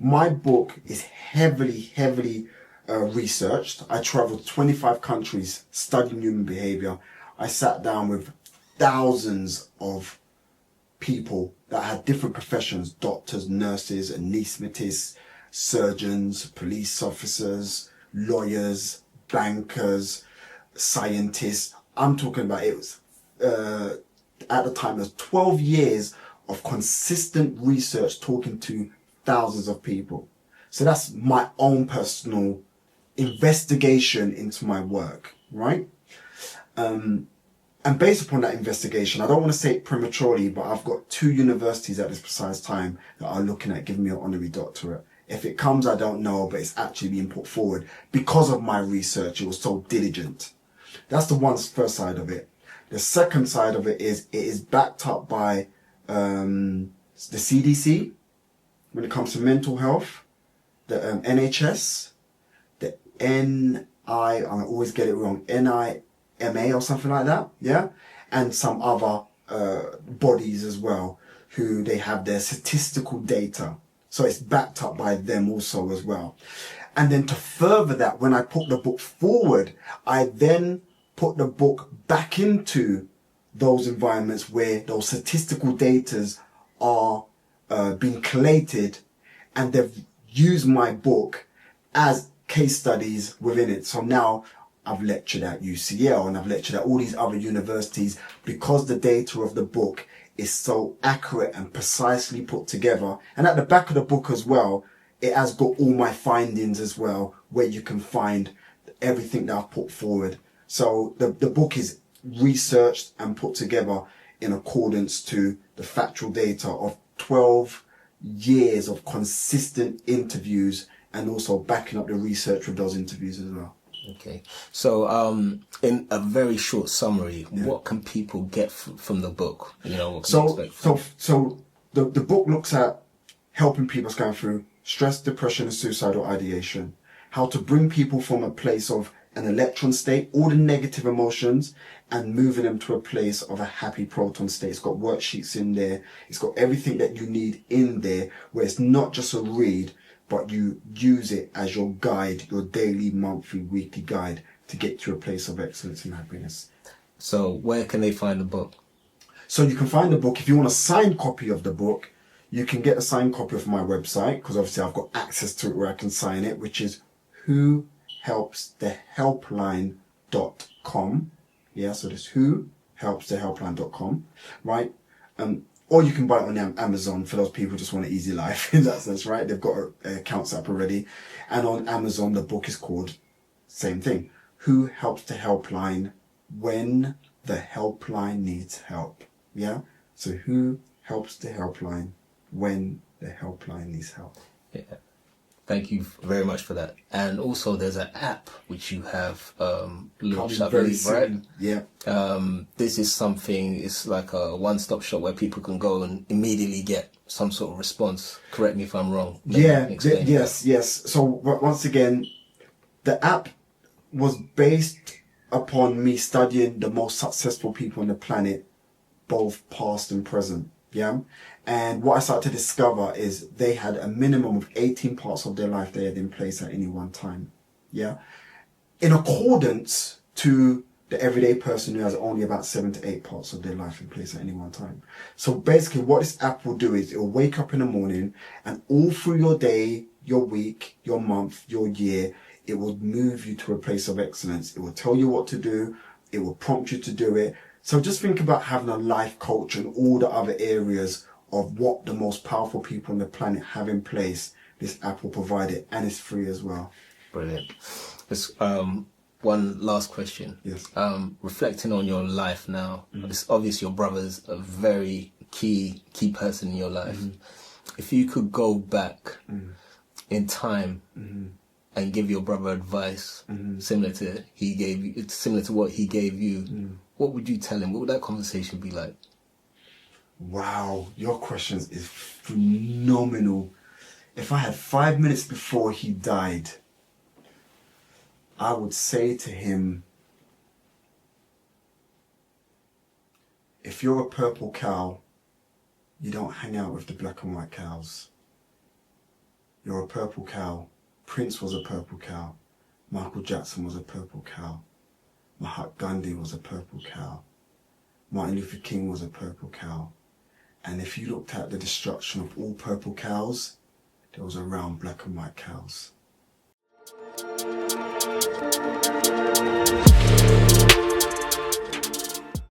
my book is heavily researched. I traveled 25 countries studying human behavior. I sat down with thousands of people that had different professions: doctors, nurses, anaesthetists, surgeons, police officers, lawyers, bankers, scientists. I'm talking about, it was at the time, it was 12 years of consistent research, talking to thousands of people. So that's my own personal investigation into my work, right? And based upon that investigation, I don't want to say it prematurely, but I've got 2 universities at this precise time that are looking at giving me an honorary doctorate. If it comes, I don't know, but it's actually being put forward because of my research. It was so diligent. That's the first side of it. The second side of it is backed up by the CDC when it comes to mental health, the NHS, the I always get it wrong, NIMA or something like that, yeah? And some other bodies as well, who they have their statistical data. So it's backed up by them also as well. And then to further that, when I put the book forward, I then put the book back into those environments where those statistical datas are being collated, and they've used my book as case studies within it. So now I've lectured at UCL and I've lectured at all these other universities because the data of the book is so accurate and precisely put together. And at the back of the book as well, it has got all my findings as well, where you can find everything that I've put forward. So the book is researched and put together in accordance to the factual data of 12 years of consistent interviews, and also backing up the research with those interviews as well. Okay. So, in a very short summary, what can people get from the book? You know, what can they expect? So the book looks at helping people going through stress, depression, and suicidal ideation. How to bring people from a place of an electron state, all the negative emotions, and moving them to a place of a happy proton state. It's got worksheets in there. It's got everything that you need in there, where it's not just a read, but you use it as your guide, your daily, monthly, weekly guide to get to a place of excellence and happiness. So where can they find the book? So you can find the book. If you want a signed copy of the book, you can get a signed copy of my website, because obviously I've got access to it where I can sign it, which is whohelpsthehelpline.com. Yeah, so that's whohelpsthehelpline.com, right? Or you can buy it on Amazon for those people who just want an easy life in that sense, right? They've got an accounts app already. And on Amazon, the book is called, same thing, Who Helps the Helpline When the Helpline Needs Help. Yeah? So who helps the helpline when the helpline needs help? Yeah. Thank you very much for that. And also there's an app which you have launched, I believe, right? Yeah. This is something, it's like a one-stop shop where people can go and immediately get some sort of response. Correct me if I'm wrong. Yes. So once again, the app was based upon me studying the most successful people on the planet, both past and present. Yeah. And what I started to discover is they had a minimum of 18 parts of their life they had in place at any one time. Yeah. In accordance to the everyday person who has only about 7 to 8 parts of their life in place at any one time. So basically what this app will do is it will wake up in the morning, and all through your day, your week, your month, your year, it will move you to a place of excellence. It will tell you what to do. It will prompt you to do it. So just think about having a life coach and all the other areas of what the most powerful people on the planet have in place. This app will provide it, and it's free as well. Brilliant. Just one last question. Yes. Reflecting on your life now, it's obvious your brother's a very key person in your life. If you could go back in time and give your brother advice similar to what he gave you, what would you tell him? What would that conversation be like? Wow, your questions is phenomenal. If I had 5 minutes before he died, I would say to him, if you're a purple cow, you don't hang out with the black and white cows. You're a purple cow. Prince was a purple cow. Michael Jackson was a purple cow. Mahatma Gandhi was a purple cow. Martin Luther King was a purple cow. And if you looked at the destruction of all purple cows, there was around black and white cows.